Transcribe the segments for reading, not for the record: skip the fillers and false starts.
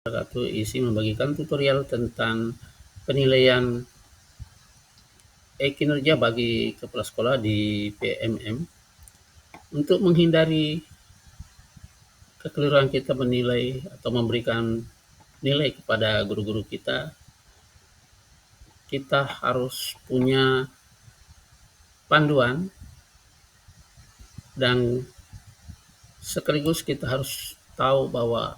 Isi membagikan tutorial tentang penilaian kinerja bagi kepala sekolah di PMM untuk menghindari kekeliruan kita menilai atau memberikan nilai kepada guru-guru kita. Kita harus punya panduan dan sekaligus kita harus tahu bahwa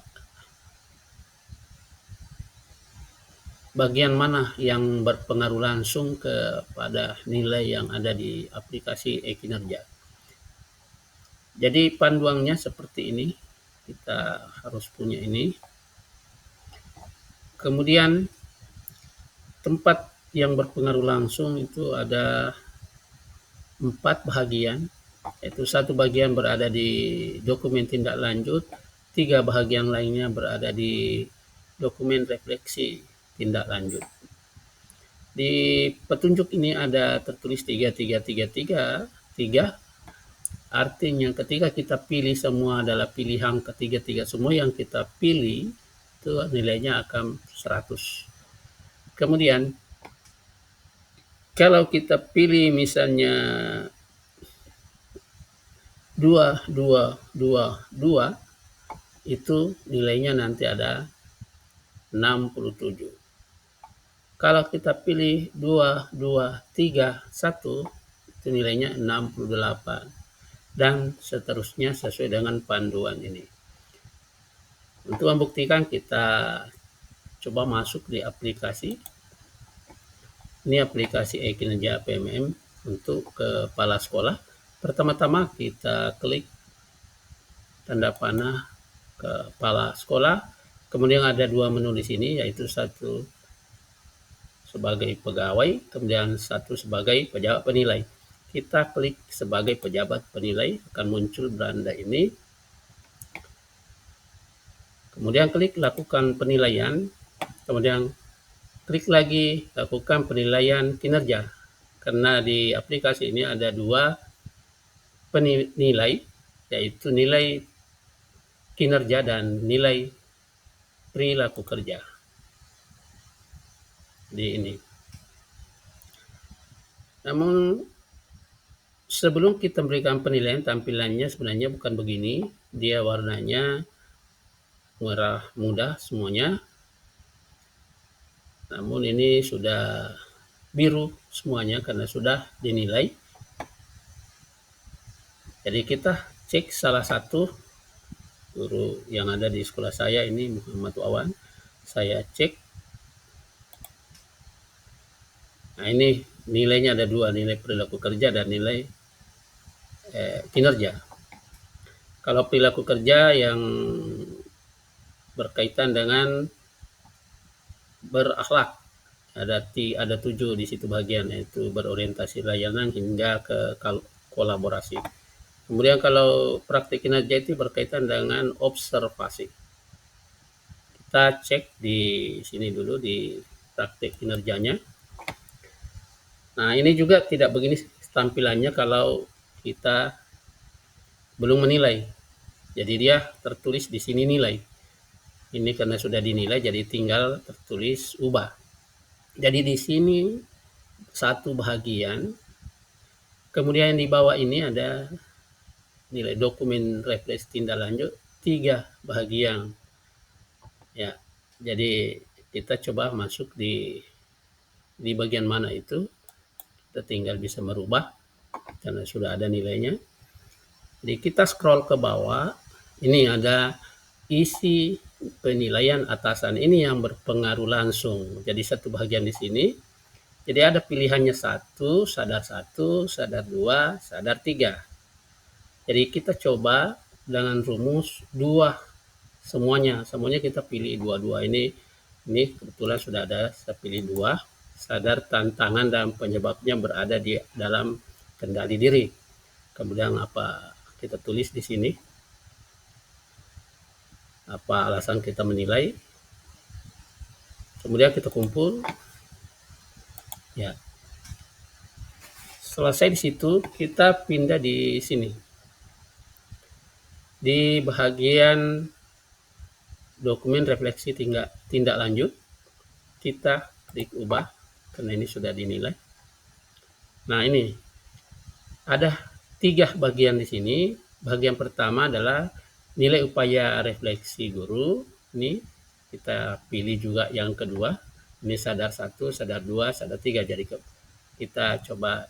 bagian mana yang berpengaruh langsung kepada nilai yang ada di aplikasi e-kinerja. Jadi panduannya seperti ini, kita harus punya ini. Kemudian tempat yang berpengaruh langsung itu ada 4 bahagian, yaitu 1 bagian berada di dokumen tindak lanjut, 3 bahagian lainnya berada di dokumen refleksi tindak lanjut. Di petunjuk ini ada tertulis 3 artinya ketika kita pilih semua adalah pilihan ketiga semua yang kita pilih itu nilainya akan 100. Kemudian kalau kita pilih misalnya 2 itu nilainya nanti ada 67. Kalau kita pilih 1 itu nilainya 68 dan seterusnya sesuai dengan panduan ini. Untuk membuktikan kita coba masuk di aplikasi. Ini aplikasi e-kinerja PMM untuk kepala sekolah. Pertama-tama kita klik tanda panah kepala sekolah. Kemudian ada 2 menu di sini, yaitu 1 sebagai pegawai, kemudian 1 sebagai pejabat penilai. Kita klik sebagai pejabat penilai, akan muncul beranda ini. Kemudian klik lakukan penilaian, kemudian klik lagi lakukan penilaian kinerja. Karena di aplikasi ini ada 2 penilai, yaitu nilai kinerja dan nilai perilaku kerja. Di ini. Namun sebelum kita memberikan penilaian, tampilannya sebenarnya bukan begini. Dia warnanya merah muda semuanya. Namun ini sudah biru semuanya karena sudah dinilai. Jadi kita cek salah satu guru yang ada di sekolah saya ini, Muhammad Wawan. Saya cek. Nah ini nilainya ada 2, nilai perilaku kerja dan nilai kinerja. Kalau perilaku kerja yang berkaitan dengan berakhlak, ada 7 di situ bagian, yaitu berorientasi layanan hingga ke kolaborasi. Kemudian kalau praktik kinerja itu berkaitan dengan observasi. Kita cek di sini dulu di praktik kinerjanya. Nah ini juga tidak begini tampilannya kalau kita belum menilai. Jadi dia tertulis di sini nilai. Ini karena sudah dinilai jadi tinggal tertulis ubah. Jadi di sini 1 bahagian. Kemudian di bawah ini ada nilai dokumen refleksi tindak lanjut 3 bahagian. Ya. Jadi kita coba masuk di bagian mana itu. Kita tinggal bisa merubah karena sudah ada nilainya. Jadi kita scroll ke bawah. Ini ada isi penilaian atasan, ini yang berpengaruh langsung. Jadi 1 bagian di sini. Jadi ada pilihannya 1, sadar 2, sadar 3. Jadi kita coba dengan rumus 2 semuanya kita pilih 2 ini. Ini kebetulan sudah ada, saya pilih 2. Sadar tantangan dan penyebabnya berada di dalam kendali diri. Kemudian apa kita tulis di sini? Apa alasan kita menilai? Kemudian kita kumpul. Ya. Selesai di situ, kita pindah di sini. Di bagian dokumen refleksi tindak lanjut, kita klik ubah karena ini sudah dinilai. Nah, ini ada 3 bagian di sini. Bagian pertama adalah nilai upaya refleksi guru. Ini kita pilih juga yang kedua. Ini sadar 1, sadar 2, sadar 3. Jadi kita coba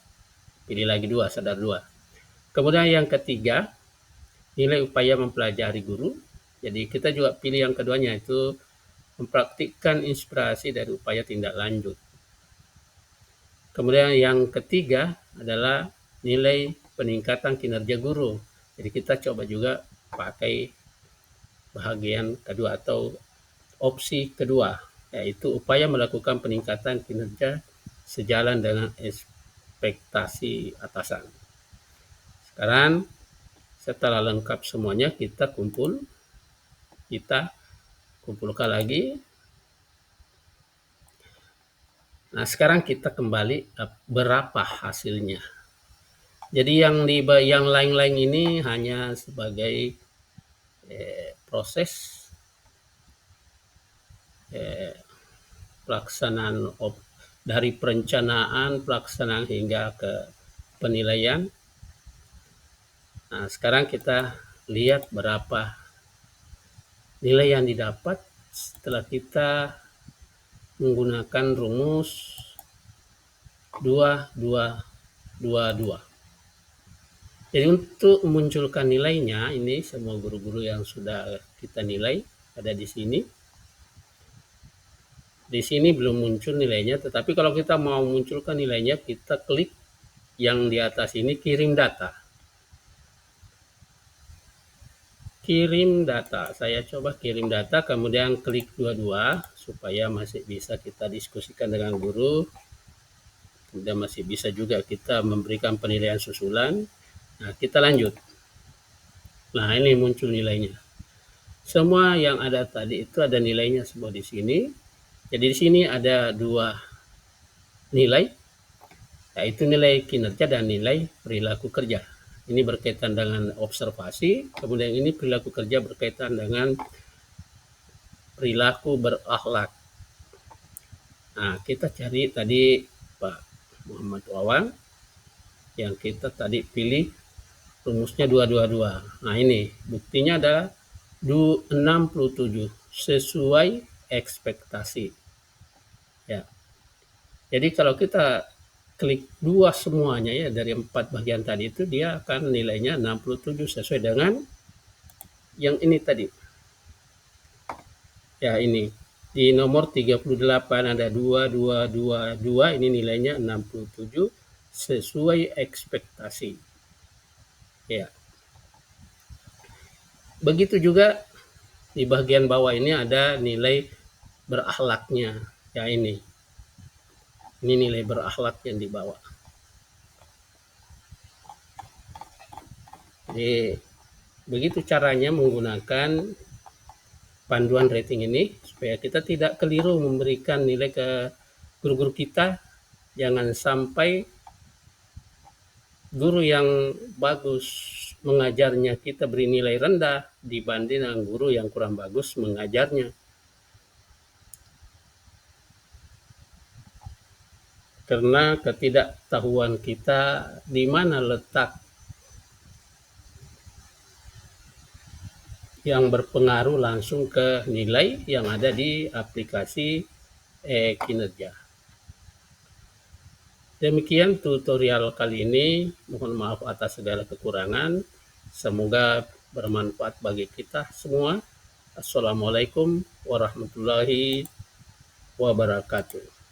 pilih lagi 2, sadar 2. Kemudian yang ketiga, nilai upaya mempelajari guru. Jadi kita juga pilih yang keduanya, itu mempraktikkan inspirasi dari upaya tindak lanjut. Kemudian yang ketiga adalah nilai peningkatan kinerja guru. Jadi kita coba juga pakai bagian kedua atau opsi kedua, yaitu upaya melakukan peningkatan kinerja sejalan dengan ekspektasi atasan. Sekarang setelah lengkap semuanya, kita kumpulkan lagi. Nah, sekarang kita kembali berapa hasilnya. Jadi yang lain-lain ini hanya sebagai proses pelaksanaan dari perencanaan, pelaksanaan hingga ke penilaian. Nah, sekarang kita lihat berapa nilai yang didapat setelah kita menggunakan rumus 2-2-2-2. Jadi untuk memunculkan nilainya, ini semua guru-guru yang sudah kita nilai ada di sini. Di sini belum muncul nilainya, tetapi kalau kita mau munculkan nilainya, kita klik yang di atas ini, kirim data. Kirim data, saya coba kirim data, kemudian klik 22 supaya masih bisa kita diskusikan dengan guru. Kemudian masih bisa juga kita memberikan penilaian susulan. Nah, kita lanjut. Nah, ini muncul nilainya. Semua yang ada tadi itu ada nilainya semua di sini. Jadi di sini ada 2 nilai, yaitu nilai kinerja dan nilai perilaku kerja. Ini berkaitan dengan observasi, kemudian ini perilaku kerja berkaitan dengan perilaku berakhlak. Nah, kita cari tadi Pak Muhammad Wawan, yang kita tadi pilih rumusnya 222. Nah, ini buktinya adalah 67 sesuai ekspektasi. Ya. Jadi kalau kita klik 2 semuanya ya dari 4 bagian tadi itu, dia akan nilainya 67 sesuai dengan yang ini tadi. Ya, ini di nomor 38 ada 2222, ini nilainya 67 sesuai ekspektasi. Ya. Begitu juga di bagian bawah ini ada nilai berakhlaknya. Ya, ini nilai berakhlak yang di bawah. Jadi begitu caranya menggunakan panduan rating ini supaya kita tidak keliru memberikan nilai ke guru-guru kita. Jangan sampai guru yang bagus mengajarnya kita beri nilai rendah dibanding dengan guru yang kurang bagus mengajarnya. Karena ketidaktahuan kita di mana letak yang berpengaruh langsung ke nilai yang ada di aplikasi kinerja. Demikian tutorial kali ini. Mohon maaf atas segala kekurangan. Semoga bermanfaat bagi kita semua. Assalamualaikum warahmatullahi wabarakatuh.